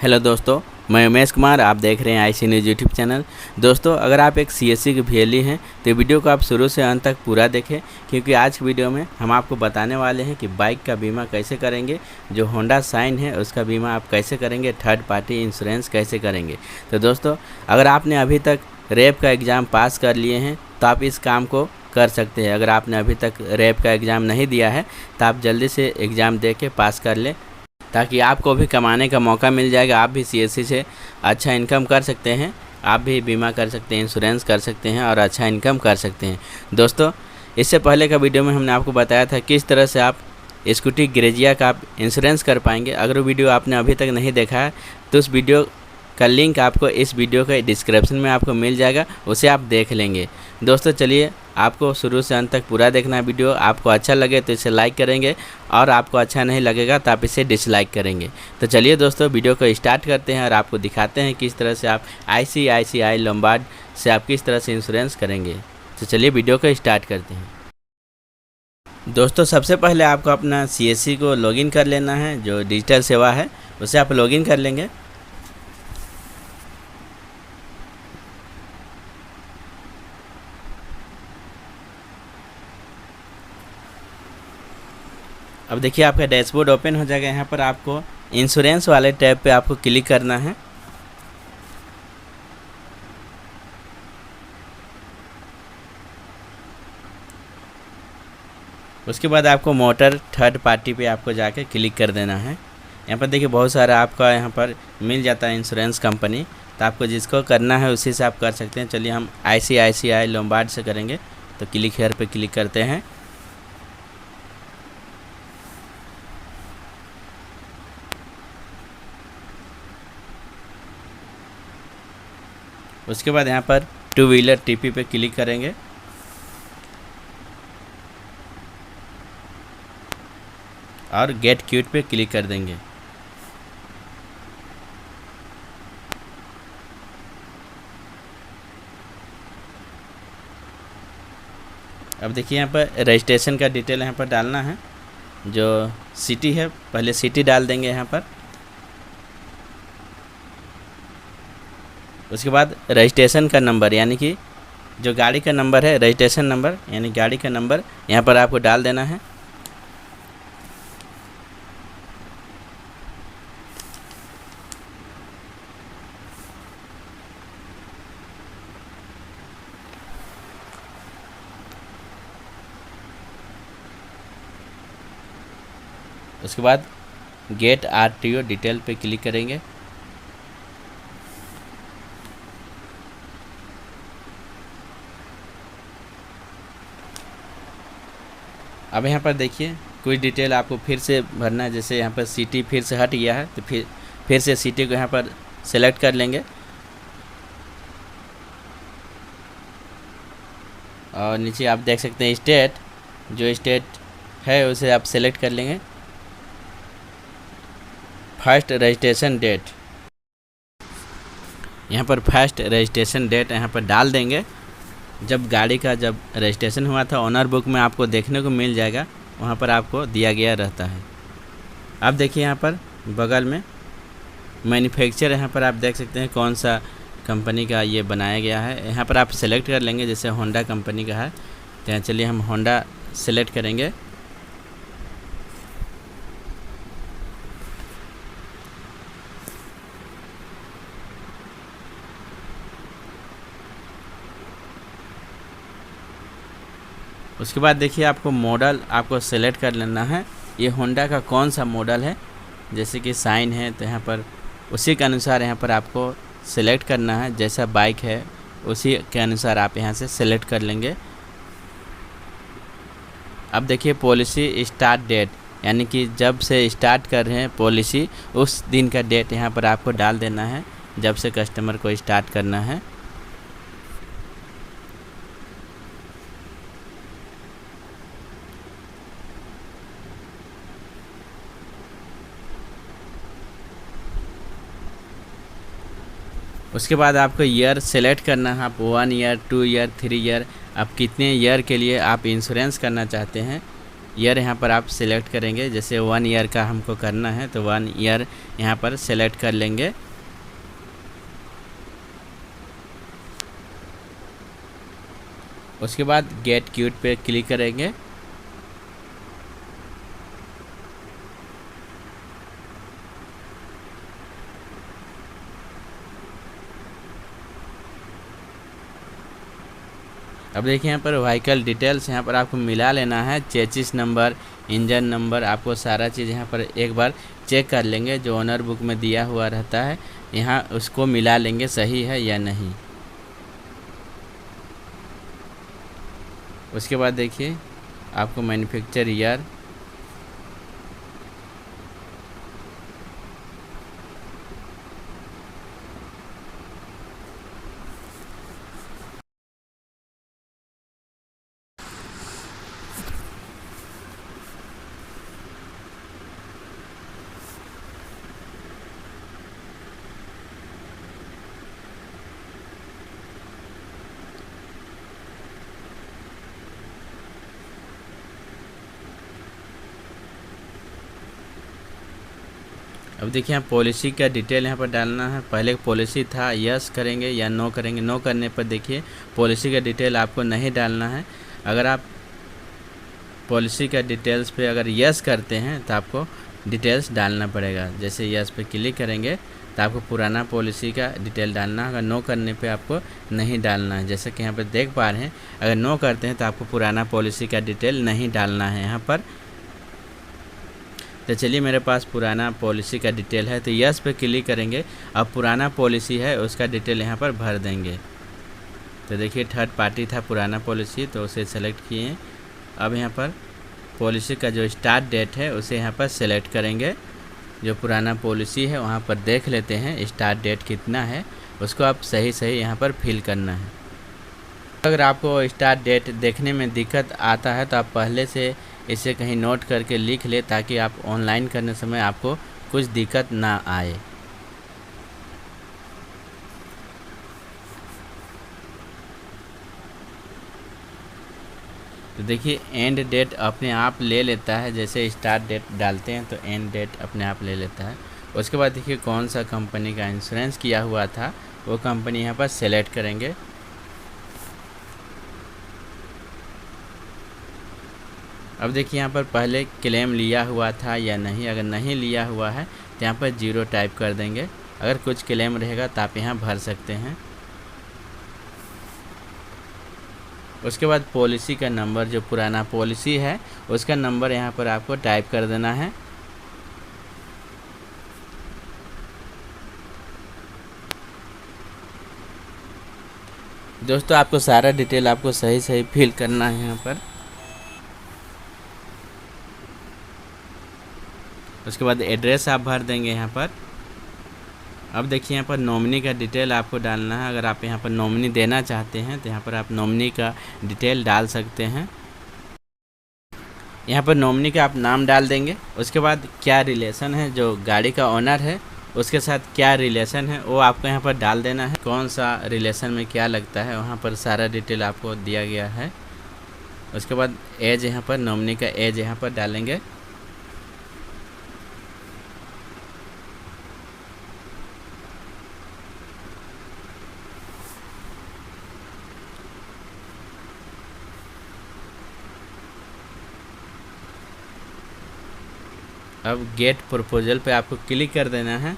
Hello दोस्तों, मैं उमेश कुमार। आप देख रहे हैं आईसी न्यूज़ यूट्यूब चैनल। दोस्तों, अगर आप एक सीएससी के वीएलई हैं तो वीडियो को आप शुरू से अंत तक पूरा देखें, क्योंकि आज की वीडियो में हम आपको बताने वाले हैं कि बाइक का बीमा कैसे करेंगे, जो होंडा शाइन है उसका बीमा आप कैसे करेंगे, थर्ड पार्टी इंश्योरेंस कैसे करेंगे। तो दोस्तों, अगर आपने अभी तक रैप का एग्ज़ाम पास कर लिए हैं तो आप इस काम को कर सकते हैं। अगर आपने अभी तक रैप का एग्ज़ाम नहीं दिया है तो आप जल्दी से एग्ज़ाम दे के पास कर लें, ताकि आपको भी कमाने का मौका मिल जाएगा। आप भी सीएससी से अच्छा इनकम कर सकते हैं, आप भी बीमा कर सकते हैं, इंश्योरेंस कर सकते हैं और अच्छा इनकम कर सकते हैं। दोस्तों, इससे पहले का वीडियो में हमने आपको बताया था किस तरह से आप स्कूटी ग्रेजिया का आप इंश्योरेंस कर पाएंगे। अगर वो वीडियो आपने अभी तक नहीं देखा है तो उस वीडियो का लिंक आपको इस वीडियो के डिस्क्रिप्शन में आपको मिल जाएगा, उसे आप देख लेंगे। दोस्तों, चलिए, आपको शुरू से अंत तक पूरा देखना है वीडियो। आपको अच्छा लगे तो इसे लाइक करेंगे और आपको अच्छा नहीं लगेगा तो आप इसे डिसलाइक करेंगे। तो चलिए दोस्तों, वीडियो को स्टार्ट करते हैं और आपको दिखाते हैं किस तरह से आप आईसीआईसीआई लोम्बार्ड से आप किस तरह से इंश्योरेंस करेंगे। तो चलिए वीडियो को स्टार्ट करते हैं। दोस्तों, सबसे पहले आपको अपना सीएससी को लॉगिन कर लेना है, जो डिजिटल सेवा है उसे आप लॉगिन कर लेंगे। अब देखिए, आपका डैशबोर्ड ओपन हो जाएगा। यहाँ पर आपको इंश्योरेंस वाले टैब पे आपको क्लिक करना है। उसके बाद आपको मोटर थर्ड पार्टी पे आपको जाके क्लिक कर देना है। यहाँ पर देखिए, बहुत सारा आपका यहाँ पर मिल जाता है इंश्योरेंस कंपनी, तो आपको जिसको करना है उसी से आप कर सकते हैं। चलिए, हम आईसीआईसीआई लोम्बार्ड से करेंगे, तो क्लिक हेयर पे क्लिक करते हैं। उसके बाद यहाँ पर टू व्हीलर टीपी पे क्लिक करेंगे और गेट क्यूट पे क्लिक कर देंगे। अब देखिए, यहाँ पर रजिस्ट्रेशन का डिटेल यहाँ पर डालना है। जो सिटी है, पहले सिटी डाल देंगे यहाँ पर। उसके बाद रजिस्ट्रेशन का नंबर, यानी कि जो गाड़ी का नंबर है, रजिस्ट्रेशन नंबर यानी गाड़ी का नंबर यहाँ पर आपको डाल देना है। उसके बाद गेट आरटीओ डिटेल पे क्लिक करेंगे। अब यहाँ पर देखिए, कुछ डिटेल आपको फिर से भरना है। जैसे यहाँ पर सिटी फिर से हट गया है तो फिर से सिटी को यहाँ पर सेलेक्ट कर लेंगे और नीचे आप देख सकते हैं स्टेट, जो स्टेट है उसे आप सेलेक्ट कर लेंगे। फर्स्ट रजिस्ट्रेशन डेट, यहाँ पर फर्स्ट रजिस्ट्रेशन डेट यहाँ पर डाल देंगे। जब गाड़ी का रजिस्ट्रेशन हुआ था, ओनर बुक में आपको देखने को मिल जाएगा, वहाँ पर आपको दिया गया रहता है। अब देखिए, यहाँ पर बगल में मैन्युफैक्चर, यहाँ पर आप देख सकते हैं कौन सा कंपनी का ये बनाया गया है। यहाँ पर आप सेलेक्ट कर लेंगे। जैसे होंडा कंपनी का है तो यहाँ चलिए हम होंडा सेलेक्ट करेंगे। उसके बाद देखिए, आपको मॉडल आपको सेलेक्ट कर लेना है, ये होंडा का कौन सा मॉडल है। जैसे कि शाइन है तो यहाँ पर उसी के अनुसार यहाँ पर आपको सेलेक्ट करना है। जैसा बाइक है उसी के अनुसार आप यहाँ से सेलेक्ट कर लेंगे। अब देखिए, पॉलिसी स्टार्ट डेट, यानी कि जब से स्टार्ट कर रहे हैं पॉलिसी, उस दिन का डेट यहाँ पर आपको डाल देना है, जब से कस्टमर को स्टार्ट करना है। उसके बाद आपको ईयर सेलेक्ट करना है। आप 1 ईयर, 2 ईयर, 3 ईयर, आप कितने ईयर के लिए आप इंश्योरेंस करना चाहते हैं ईयर यहाँ पर आप सिलेक्ट करेंगे। जैसे 1 ईयर का हमको करना है तो 1 ईयर यहाँ पर सिलेक्ट कर लेंगे। उसके बाद गेट क्यूट पे क्लिक करेंगे। अब देखिए यहाँ पर व्हीकल डिटेल्स यहाँ पर आपको मिला लेना है। चेसिस नंबर, इंजन नंबर, आपको सारा चीज़ यहाँ पर एक बार चेक कर लेंगे। जो ओनर बुक में दिया हुआ रहता है यहाँ उसको मिला लेंगे सही है या नहीं। उसके बाद देखिए आपको मैन्युफैक्चर ईयर, अब देखिए यहाँ पॉलिसी का डिटेल यहाँ पर डालना है। पहले पॉलिसी था, यस करेंगे या नो करेंगे। नो करने पर देखिए पॉलिसी का डिटेल आपको नहीं डालना है। अगर आप पॉलिसी का डिटेल्स पे अगर यस करते हैं तो आपको डिटेल्स डालना पड़ेगा। जैसे यस पे क्लिक करेंगे तो आपको पुराना पॉलिसी का डिटेल डालना है। अगर नो करने पे आपको नहीं डालना है। जैसे कि यहाँ पर देख पा रहे हैं, अगर नो करते हैं तो आपको पुराना पॉलिसी का डिटेल नहीं डालना है यहाँ पर। तो चलिए मेरे पास पुराना पॉलिसी का डिटेल है तो यस पे क्लिक करेंगे। अब पुराना पॉलिसी है उसका डिटेल यहाँ पर भर देंगे। तो देखिए थर्ड पार्टी था पुराना पॉलिसी तो उसे सेलेक्ट किए। अब यहाँ पर पॉलिसी का जो स्टार्ट डेट है उसे यहाँ पर सेलेक्ट करेंगे। जो पुराना पॉलिसी है वहाँ पर देख लेते हैं स्टार्ट डेट कितना है, उसको आप सही यहाँ पर फिल करना है। अगर आपको स्टार्ट डेट देखने में दिक्कत आता है तो आप पहले से इसे कहीं नोट करके लिख ले ताकि आप ऑनलाइन करने समय आपको कुछ दिक्कत ना आए। तो देखिए एंड डेट अपने आप ले लेता है। जैसे स्टार्ट डेट डालते हैं तो एंड डेट अपने आप ले लेता है। उसके बाद देखिए कौन सा कंपनी का इंश्योरेंस किया हुआ था वो कंपनी यहाँ पर सेलेक्ट करेंगे। अब देखिए यहाँ पर पहले क्लेम लिया हुआ था या नहीं। अगर नहीं लिया हुआ है तो यहाँ पर 0 टाइप कर देंगे। अगर कुछ क्लेम रहेगा तो आप यहाँ भर सकते हैं। उसके बाद पॉलिसी का नंबर, जो पुराना पॉलिसी है उसका नंबर यहाँ पर आपको टाइप कर देना है। दोस्तों आपको सारा डिटेल आपको सही फिल करना है यहाँ पर। उसके बाद एड्रेस आप भर देंगे यहाँ पर। अब देखिए यहाँ पर नॉमिनी का डिटेल आपको डालना है। अगर आप यहाँ पर नॉमिनी देना चाहते हैं तो यहाँ पर आप नॉमिनी का डिटेल डाल सकते हैं। यहाँ पर नॉमिनी का आप नाम डाल देंगे। उसके बाद क्या रिलेशन है, जो गाड़ी का ओनर है उसके साथ क्या रिलेशन है वो आपको यहाँ पर डाल देना है। कौन सा रिलेशन में क्या लगता है वहाँ पर सारा डिटेल आपको दिया गया है। उसके बाद एज, यहाँ पर नॉमिनी का एज यहाँ पर डालेंगे। अब गेट प्रपोजल पे आपको क्लिक कर देना है।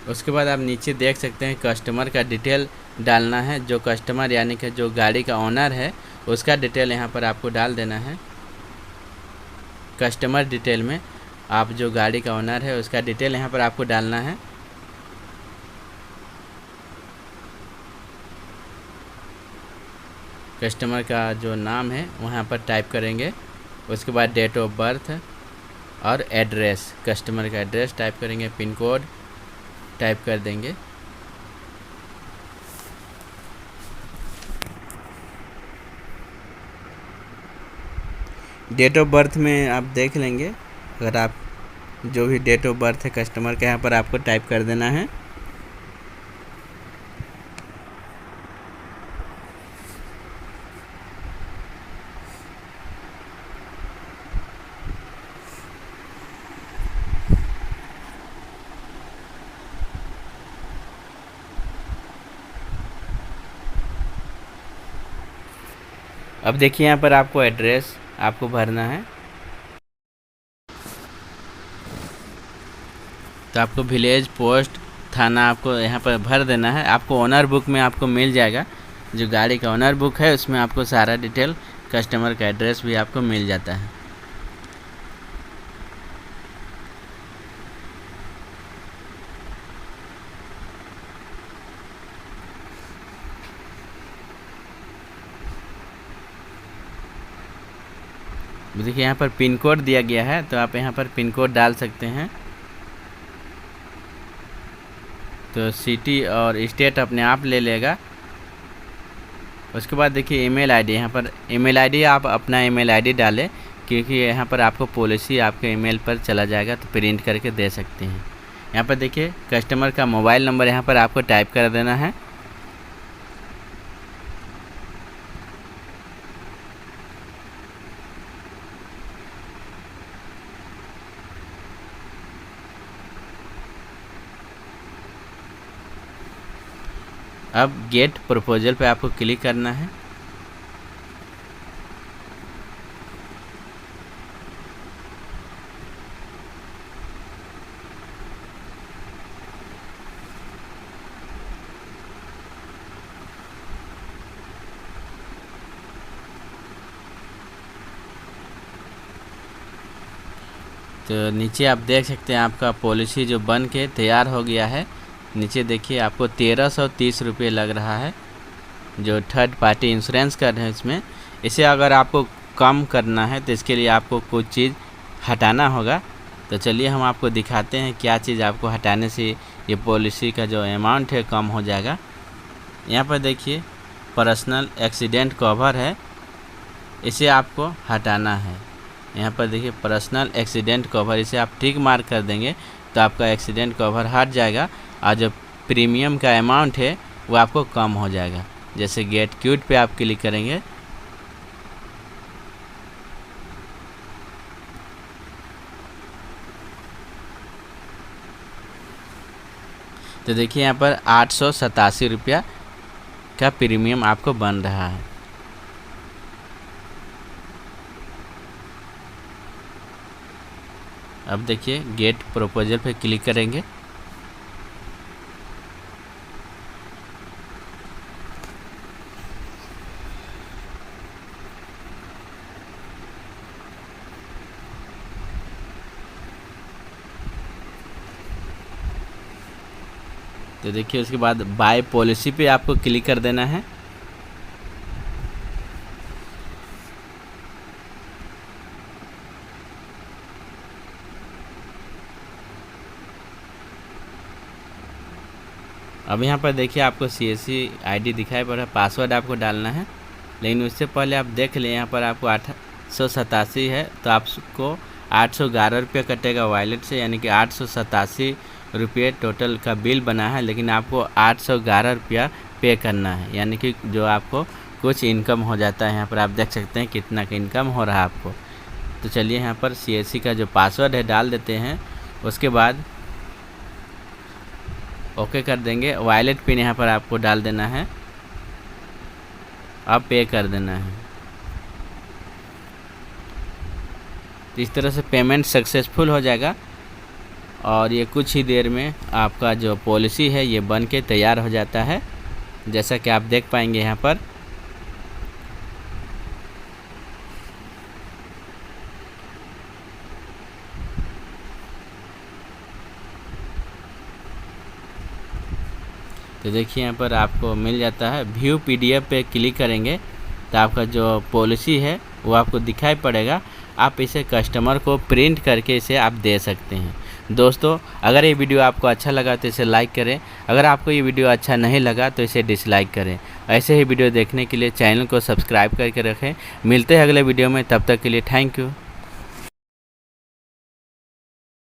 उसके बाद आप नीचे देख सकते हैं कस्टमर का डिटेल डालना है। जो कस्टमर यानी कि जो गाड़ी का ओनर है उसका डिटेल यहाँ पर आपको डाल देना है। कस्टमर डिटेल में आप जो गाड़ी का ओनर है उसका डिटेल यहाँ पर आपको डालना है। कस्टमर का जो नाम है वहाँ पर टाइप करेंगे। उसके बाद डेट ऑफ बर्थ और एड्रेस, कस्टमर का एड्रेस टाइप करेंगे। पिन कोड टाइप कर देंगे। डेट ऑफ बर्थ में आप देख लेंगे। अगर आप जो भी डेट ऑफ बर्थ है कस्टमर का यहाँ पर आपको टाइप कर देना है। अब देखिए यहाँ पर आपको एड्रेस आपको भरना है। तो आपको विलेज, पोस्ट, थाना आपको यहाँ पर भर देना है। आपको ओनर बुक में आपको मिल जाएगा, जो गाड़ी का ओनर बुक है उसमें आपको सारा डिटेल, कस्टमर का एड्रेस भी आपको मिल जाता है। देखिए यहाँ पर पिन कोड दिया गया है, तो आप यहाँ पर पिन कोड डाल सकते हैं। तो सिटी और स्टेट अपने आप ले लेगा। उसके बाद देखिए ईमेल आईडी, यहाँ पर ईमेल आईडी आप अपना ईमेल आईडी डालें, क्योंकि यहाँ पर आपको पॉलिसी आपके ईमेल पर चला जाएगा, तो प्रिंट करके दे सकते हैं। यहाँ पर देखिए कस्टमर का मोबाइल नंबर यहाँ पर आपको टाइप कर देना है। अब गेट प्रपोजल पे आपको क्लिक करना है। तो नीचे आप देख सकते हैं आपका पॉलिसी जो बन के तैयार हो गया है। नीचे देखिए आपको 1330 रुपये लग रहा है, जो थर्ड पार्टी इंश्योरेंस कर रहे हैं इसमें। इसे अगर आपको कम करना है तो इसके लिए आपको कुछ चीज़ हटाना होगा। तो चलिए हम आपको दिखाते हैं क्या चीज़ आपको हटाने से ये पॉलिसी का जो अमाउंट है कम हो जाएगा। यहाँ पर देखिए पर्सनल एक्सीडेंट कवर है, इसे आपको हटाना है। यहाँ पर देखिए पर्सनल एक्सीडेंट कवर, इसे आप टिक मार्क कर देंगे तो आपका एक्सीडेंट कवर हट जाएगा और जो प्रीमियम का अमाउंट है वो आपको कम हो जाएगा। जैसे गेट क्यूट पे आप क्लिक करेंगे तो देखिए यहाँ पर 887 रुपया का प्रीमियम आपको बन रहा है। अब देखिए गेट प्रपोजल पे क्लिक करेंगे। तो देखिए उसके बाद बाय पॉलिसी पे आपको क्लिक कर देना है। अब यहाँ पर देखिए आपको CSC ID दिखाई पड़ रहा है, पासवर्ड आपको डालना है। लेकिन उससे पहले आप देख लें, यहाँ पर आपको 887 है तो आपको 811 रुपये कटेगा वॉलेट से, यानी कि 887 रुपये टोटल का बिल बना है, लेकिन आपको 811 रुपया पे करना है, यानी कि जो आपको कुछ इनकम हो जाता है। यहाँ पर आप देख सकते हैं कितना का इनकम हो रहा है आपको। तो चलिए यहाँ पर CSC का जो पासवर्ड है डाल देते हैं। उसके बाद ओके कर देंगे। वॉलेट पिन यहाँ पर आपको डाल देना है, अब पे कर देना है। तो इस तरह से पेमेंट सक्सेसफुल हो जाएगा और ये कुछ ही देर में आपका जो पॉलिसी है ये बन के तैयार हो जाता है, जैसा कि आप देख पाएंगे यहाँ पर। तो देखिए यहाँ पर आपको मिल जाता है। व्यू PDF पे क्लिक करेंगे तो आपका जो पॉलिसी है वो आपको दिखाई पड़ेगा। आप इसे कस्टमर को प्रिंट करके इसे आप दे सकते हैं। दोस्तों अगर ये वीडियो आपको अच्छा लगा तो इसे लाइक करें, अगर आपको ये वीडियो अच्छा नहीं लगा तो इसे डिसलाइक करें। ऐसे ही वीडियो देखने के लिए चैनल को सब्सक्राइब करके रखें। मिलते हैं अगले वीडियो में, तब तक के लिए थैंक यू।